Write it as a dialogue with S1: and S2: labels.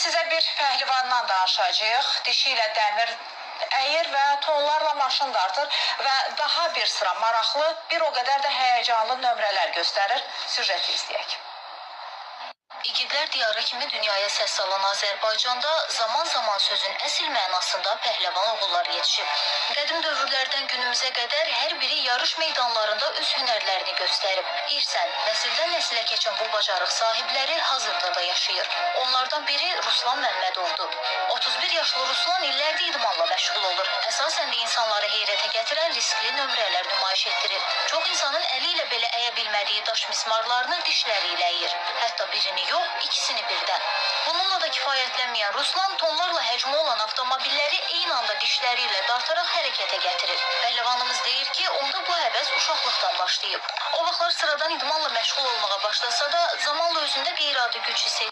S1: sizə bir pəhlivandan danışacağıq. Dişi ilə dəmir əyir və tonlarla maşın dartır və daha bir sıra maraqlı, bir o qədər də həyəcanlı nömrələr göstərir. Süjeti izləyək.
S2: İgidlər diyarı kimi dünyaya səs salan Azərbaycanda zaman-zaman sözün əsl mənasında pəhləvan oğullar yetişib. Qədim dövrlərdən günümüzə qədər hər biri yarış meydanlarında öz hünərlərini göstərib. İrsən, nəsildən nəsilə keçən bu bacarıq sahibləri hazırda da yaşayır. Onlardan biri Ruslan Məmmədovdur. 31 yaşlı Ruslan illərdir idmanla məşğul olur. Əsasən də insanları heyrətə gətirən riskli nömrələr nümayiş etdirir. Çox insanın əli ilə belə əyə bilmədiyi daş mismarlarını dişləri ilə əyir. Hətta birini yox, ikisini birdən. Bununla da kifayətlənməyən Ruslan tonlarla həcmi olan avtomobilləri eyni anda dişləri ilə dartaraq hərəkətə gətirir. Pəhləvanımız deyir ki, onda bu həvəs uşaqlıqdan başlayıb. O vaxtlar sıradan idmanla məşğul olmağa başlasa da, zamanla özündə qeyri-adi güc hiss